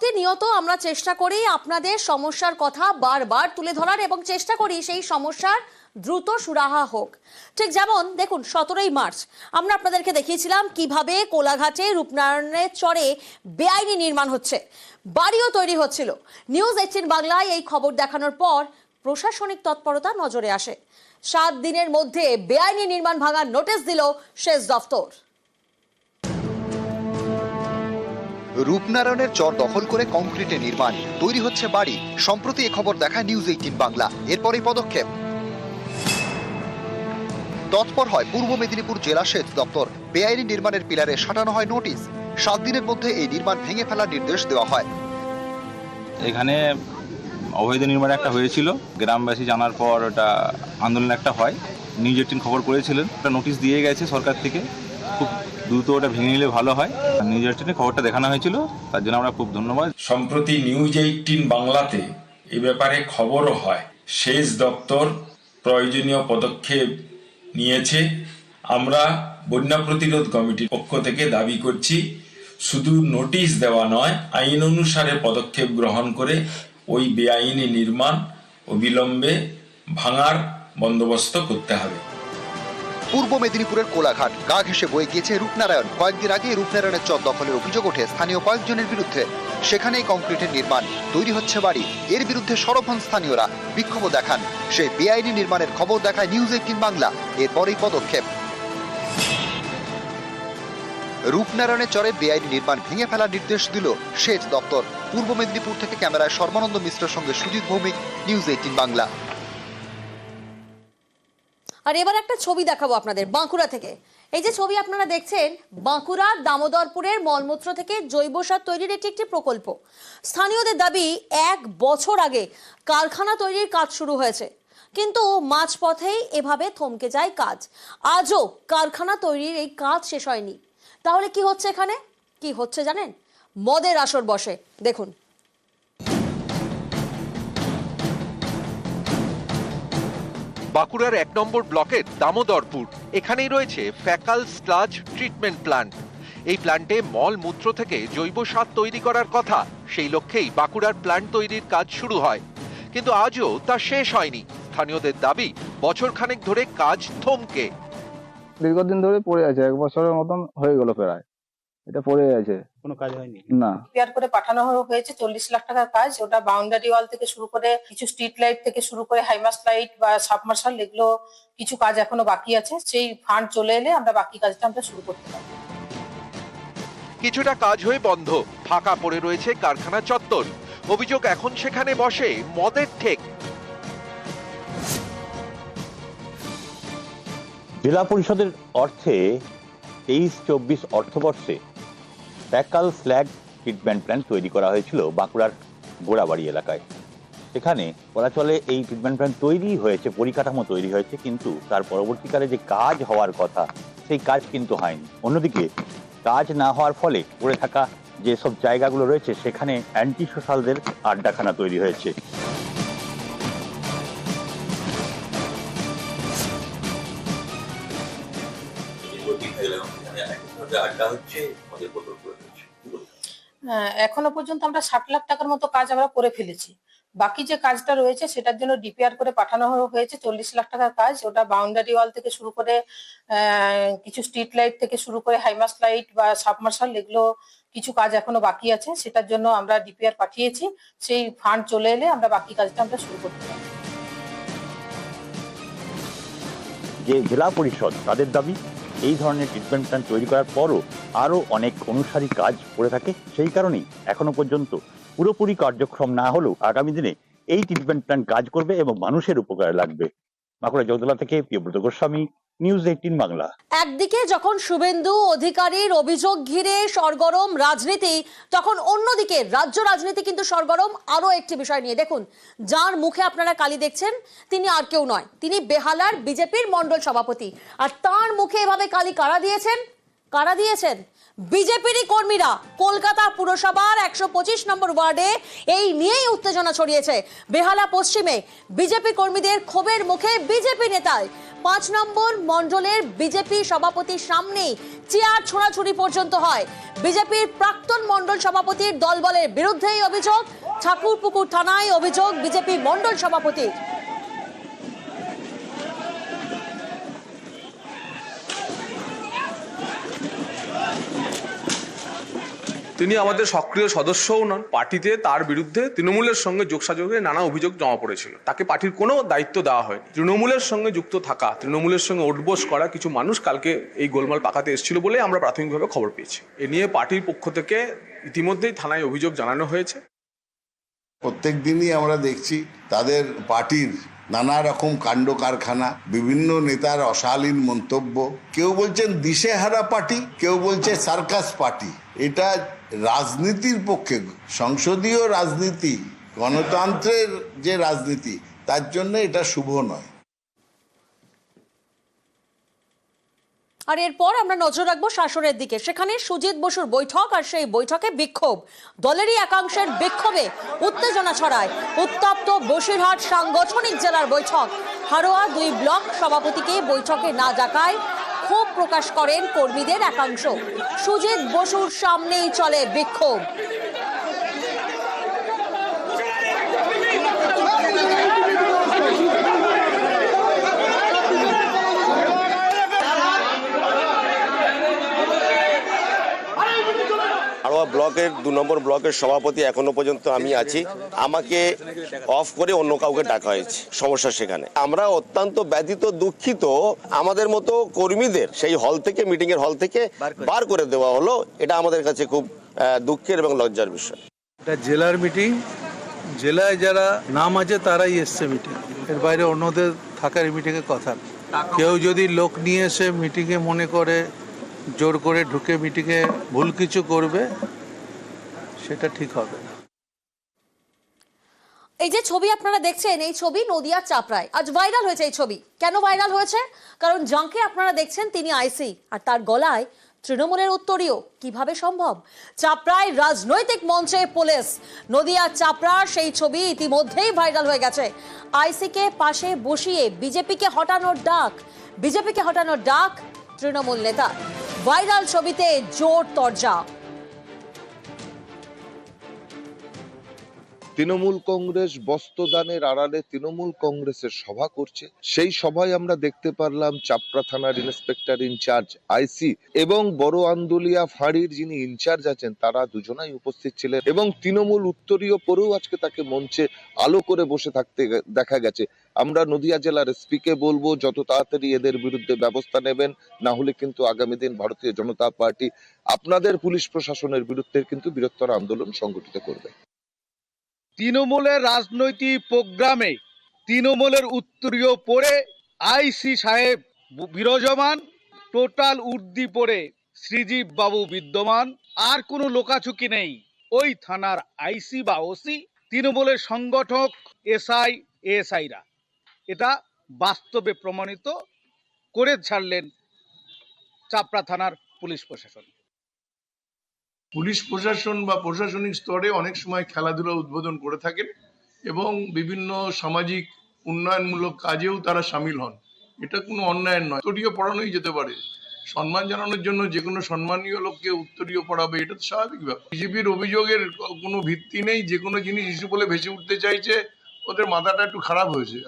প্রতিনিয়ত আমরা চেষ্টা করি আপনাদের সমস্যার কথা বারবার তুলে ধরার এবং চেষ্টা করি সেই সমস্যার দ্রুত সুরাহা হোক। ঠিক যেমন দেখুন 17ই মার্চ আমরা আপনাদেরকে দেখিয়েছিলাম কিভাবে কোলাঘাটে রূপনারায়ণের চরে বেআইনি নির্মাণ হচ্ছে, বাড়িও তৈরি হচ্ছিল। নিউজ 18 বাংলায় এই খবর দেখানোর পর প্রশাসনিক তৎপরতা নজরে আসে। 7 দিনের মধ্যে বেআইনি নির্মাণ ভাঙার নোটিশ দিল সেচ দফতর। রূপনারায়ণের চর দখল করে কংক্রিটে নির্মাণ, তৈরি হচ্ছে বাড়ি। সম্প্রতি এ খবর দেখায় নিউজ 18 বাংলা। এরপরই পদক্ষেপ। তৎপর হয় পূর্ব মেদিনীপুর জেলা সেচ দপ্তর। বেআইনি নির্মাণের পিলারে সাটানো হয় নোটিশ। 7 দিনের মধ্যে এই নির্মাণ ভেঙে ফেলার নির্দেশ দেওয়া হয়। এখানে অবৈধ নির্মাণ একটা হয়েছিল, গ্রামবাসী জানার পর ওটা আন্দোলন একটা হয়। নিউজ 18 খবর করেছিলেন, একটা নোটিশ দিয়ে গেছে সরকার থেকে, খুব দ্রুত ওটা ভেঙে নিলে ভালো হয়। নিউজ 18 খবরটা দেখানো হয়েছিল, তার জন্য আমরা খুব ধন্যবাদ। সম্প্রতি নিউজ 18 বাংলাতে এ ব্যাপারে খবরও হয়। সেচ দপ্তর প্রয়োজনীয় পদক্ষেপ নিয়েছে। আমরা বন্যা প্রতিরোধ কমিটির পক্ষ থেকে দাবি করছি, শুধু নোটিশ দেওয়া নয়, আইন অনুসারে পদক্ষেপ গ্রহণ করে ওই বেআইনি নির্মাণ অবিলম্বে ভাঙার বন্দোবস্ত করতে হবে। পূর্ব মেদিনীপুরের কোলাঘাট গা ঘেঁষে বয়ে গিয়েছে রূপনারায়ণ। কয়েকদিন আগে রূপনারায়ণের চর দখলের অভিযোগ ওঠে স্থানীয় কয়েকজনের বিরুদ্ধে। সেখানেই কংক্রিটের নির্মাণ, তৈরি হচ্ছে বাড়ি। এর বিরুদ্ধে সরব হন স্থানীয়রা, বিক্ষোভ দেখান। সেই বেআইনি নির্মাণের খবর দেখায় নিউজ 18 বাংলা। এরপরই পদক্ষেপ। রূপনারায়ণের চরে বেআইনি নির্মাণ ভেঙে ফেলার নির্দেশ দিল সেচ দপ্তর। পূর্ব মেদিনীপুর থেকে ক্যামেরায় সর্বানন্দ মিশ্রের সঙ্গে সুজিত ভৌমিক, নিউজ 18 বাংলা। আর এবার একটা ছবি দেখাবো আপনাদের বাঁকুড়া থেকে। এই যে ছবি আপনারা দেখছেন, বাঁকুড়ার দামোদরপুরের মলমূত্র থেকে জৈব সার তৈরির এটি একটি প্রকল্প। স্থানীয়দের দাবি 1 বছর আগে কারখানা তৈরির কাজ শুরু হয়েছে, কিন্তু মাঝপথেই এভাবে থমকে যায় কাজ। আজও কারখানা তৈরির এই কাজ শেষ হয়নি। তাহলে কি হচ্ছে এখানে? কি হচ্ছে জানেন? মদের আসর বসে। দেখুন। বাঁকুড়ার 1 নম্বর ব্লকের দামোদরপুর, এখানেই রয়েছে ফ্যাকাল স্লাজ ট্রিটমেন্ট প্ল্যান্ট। এই প্ল্যান্টে মল মূত্র থেকে জৈব সার তৈরি করার কথা। সেই লক্ষ্যেই বাঁকুড়ার প্ল্যান্ট তৈরির কাজ শুরু হয়, কিন্তু আজও তা শেষ হয়নি। স্থানীয়দের দাবি, বছরখানেক ধরে কাজ থমকে। দীর্ঘদিন ধরে পড়ে আছে, 1 বছরের মতন হয়ে গেল প্রায়। এটা পড়ে আছে, কোনো কাজ হয়নি না। তৈরি করে পাঠানো হয়েছে 40 লাখ টাকার কাজ। ওটা বাউন্ডারি ওয়াল থেকে শুরু করে কিছু স্ট্রিট লাইট থেকে শুরু করে হাইমাস্ট লাইট বা সাবমার্শাল, এগুলো কিছু কাজ এখনো বাকি আছে। সেই ফান্ড চলে এলে আমরা বাকি কাজটা আমরা শুরু করতে পারবো। কিছুটা কাজ হয়ে বন্ধ, ফাঁকা পড়ে রয়েছে কারখানা চত্বর। অভিযোগ, এখন সেখানে বসে মদের ঠেক। জেলা পরিষদের অর্থে 23-24 অর্থবর্ষে ফ্যাকাল স্ল্যাগ ট্রিটমেন্ট প্ল্যান্ট তৈরি করা হয়েছিল বাঁকুড়ার গোড়াবাড়ি এলাকায়। এখানে বলা চলে এই ট্রিটমেন্ট প্ল্যান্ট তৈরি হয়েছে, পরিকাঠামো তৈরি হয়েছে, কিন্তু তার পরবর্তীকালে যে কাজ হওয়ার কথা সেই কাজ কিন্তু হয়নি। অন্যদিকে কাজ না হওয়ার ফলে পড়ে থাকা যেসব জায়গাগুলো রয়েছে সেখানে অ্যান্টি সোশ্যালদের আড্ডাখানা তৈরি হয়েছে। এখনো পর্যন্ত আমরা 60 লাখ টাকার মতো কাজ আমরা করে ফেলেছি। বাকি যে কাজটা রয়েছে সেটার জন্য ডিপিআর করে পাঠানো হয়েছে 40 লাখ টাকার কাজ। ওটা বাউন্ডারি ওয়াল থেকে শুরু করে কিছু স্ট্রিট লাইট থেকে শুরু করে হাইমাস্ট লাইট বা সাবমার্শাল, এগুলো কিছু কাজ এখনো বাকি আছে। সেটার জন্য আমরা ডিপিআর পাঠিয়েছি। সেই ফান্ড চলে এলে আমরা বাকি কাজটা আমরা শুরু করতে পারবো। যে জেলা পরিষদ, তাদের দাবি এই ধরনের ট্রিটমেন্ট প্ল্যান্ট তৈরি করার পরও আরও অনেক অনুসারী কাজ করে থাকে। সেই কারণেই এখনো পর্যন্ত পুরোপুরি কার্যক্রম না হলেও আগামী দিনে এই ট্রিটমেন্ট প্ল্যান্ট কাজ করবে এবং মানুষের উপকারে লাগবে। বাঁকুড়া জগদলা থেকে প্রিয়ব্রত গোস্বামী, নিউজ 18 বাংলা। একদিকে যখন শুভেন্দু অধিকারীর অভিযোগ ঘিরে সরগরম রাজনীতি, তখন অন্যদিকে রাজ্য রাজনীতি কিন্তু সরগরম আরো একটি বিষয় নিয়ে। দেখুন, যার মুখে আপনারা কালি দেখছেন তিনি আর কেউ নয়, তিনি বেহালার বিজেপির মন্ডল সভাপতি। আর তার মুখে এভাবে কালি কারা দিয়েছেন? বিজেপিরই কর্মীরা। কলকাতা পুরসভার 125 নম্বর ওয়ার্ডে এই নিয়েই উত্তেজনা ছড়িয়েছে। বেহালা পশ্চিমে বিজেপি কর্মীদের ক্ষোভের মুখে বিজেপি নেতায় 5 নম্বর মণ্ডলের বিজেপি সভাপতির সামনেই চেয়ার ছোড়াছুড়ি পর্যন্ত হয়। বিজেপির প্রাক্তন মণ্ডল সভাপতির দলবলের বিরুদ্ধেই অভিযোগ, ঠাকুরপুকুর থানায় অভিযোগ বিজেপি মণ্ডল সভাপতির। তিনি আমাদের সক্রিয় সদস্যও নন। পার্টিতে তার বিরুদ্ধে তৃণমূলের সঙ্গে যোগসাযোগের নানা অভিযোগ জমা পড়েছিল। তাকে পার্টির কোনো দায়িত্ব দেওয়া হয়নি। তৃণমূলের সঙ্গে যুক্ত থাকা, তৃণমূলের সঙ্গে ওঠবোস করা কিছু মানুষ কালকে এই গোলমাল পাকাতে এসেছিল বলে আমরা প্রাথমিকভাবে খবর পেয়েছি। এ নিয়ে পার্টির পক্ষ থেকে ইতিমধ্যেই থানায় অভিযোগ জানানো হয়েছে। প্রত্যেক দিনই আমরা দেখছি তাদের পার্টির নানা রকম কাণ্ড কারখানা, বিভিন্ন নেতার অশালীন মন্তব্য। কেউ বলছেন দিশেহারা পার্টি, কেউ বলছে সার্কাস পার্টি। এটা রাজনীতির পক্ষে, সংসদীয় রাজনীতি, গণতন্ত্রের যে রাজনীতি, তার জন্য এটা শুভ নয়। আর এরপর আমরা নজর রাখবো শাসনের দিকে। সেখানে সুজিত বসুর বৈঠক, আর সেই বৈঠকে বিক্ষোভ। দলেরই একাংশের বিক্ষোভে উত্তেজনা ছড়ায়। উত্তপ্ত বসিরহাট সাংগঠনিক জেলার বৈঠক। হারোয়া 2 ব্লক সভাপতিকে বৈঠকে না ডাকায় ক্ষোভ প্রকাশ করেন কর্মীদের একাংশ। সুজিত বসুর সামনেই চলে বিক্ষোভ। হারোয়া ব্লকের 2 নম্বর ব্লকের সভাপতি এখনো পর্যন্ত আমি আছি। আমাকে অফ করে অন্য কাউকে ডাকা হয়েছে, সমস্যা সেখানে। আমরা অত্যন্ত ব্যথিত, দুঃখিত। আমাদের মতো কর্মীদের সেই হল থেকে, মিটিং এর হল থেকে বার করে দেওয়া হলো। এটা আমাদের কাছে খুব দুঃখের এবং লজ্জার বিষয়। এটা জেলার মিটিং, জেলায় যারা নাম আছে তারাই এসছে মিটিং, এর বাইরে অন্যদের থাকার মিটিংয়ে কথা। কেউ যদি লোক নিয়ে এসে মিটিংয়ে মনে করে জোর করে ঢুকে মিটিংয়ে ভুল কিছু করবে, সেটা ঠিক হবে না। এই যে ছবি আপনারা দেখছেন, এই ছবি নদিয়ার চাপড়ায় আজ ভাইরাল হয়েছে। এই ছবি কেন ভাইরাল হয়েছে? কারণ যাকে আপনারা দেখছেন তিনি আইসি, আর তার গলায় তৃণমূলের উত্তরীয়। কিভাবে সম্ভব? চাপড়ায় রাজনৈতিক মঞ্চে পুলিশ। নদিয়ার চাপড়ার সেই ছবি ইতিমধ্যেই ভাইরাল হয়ে গেছে। আইসিকে পাশে বসিয়ে বিজেপিকে হটানোর ডাক তৃণমূল নেতা। ভাইরাল ছবিতে জোর তরজা। তৃণমূল কংগ্রেস বস্ত্রদানের আড়ালে তৃণমূল কংগ্রেসের সভা করছে। সেই সভায় আমরা দেখতে পারলাম চাপড়া থানার ইন্সপেক্টর ইনচার্জ আইসি এবং বড় আন্দুলিয়া ফাঁড়ির যিনি ইনচার্জ আছেন, তারা দুজনাই উপস্থিত ছিলেন এবং তৃণমূল উত্তরীয় পরেও আজকে তাকে মঞ্চে আলো করে বসে থাকতে দেখা গেছে। আমরা নদিয়া জেলার এসপিকে বলবো যত তাড়াতাড়ি এদের বিরুদ্ধে ব্যবস্থা নেবেন, না হলে কিন্তু আগামী দিন ভারতীয় জনতা পার্টি আপনাদের পুলিশ প্রশাসনের বিরুদ্ধে কিন্তু বৃহত্তর আন্দোলন সংগঠিত করবে। তৃণমূলের রাজনৈতিক প্রোগ্রামে তৃণমূলের উত্তরীয় পরে আইসি সাহেব বিরাজমান, টোটাল উর্দি পরে শ্রীজীব বাবু বিদ্যমান। আর কোনো লোকাছুকি নেই। ওই থানার আইসি বা ওসি তৃণমূলের সংগঠক, এসআই, এএসআইরা। এটা বাস্তবে প্রমাণিত করে ছাড়লেন চাপড়া থানার পুলিশ প্রশাসন। পুলিশ প্রশাসন বা প্রশাসনিক স্তরে অনেক সময় খেলাধুলা উদ্বোধন করে থাকেন এবং বিভিন্ন সামাজিক উন্নয়নমূলক কাজেও তারা সামিল হন। এটা কোনো অন্যায় নয়, উত্তরীয় পড়ানোই যেতে পারে। সম্মান জানানোর জন্য যে কোনো সম্মানীয় লোককে উত্তরীয় পড়াবে, এটা তো স্বাভাবিক ব্যাপার। বিজেপির অভিযোগের কোনো ভিত্তি নেই। যে কোনো জিনিস ইস্যু বলে ভেসে উঠতে চাইছে, ওদের মাথাটা একটু খারাপ হয়েছে।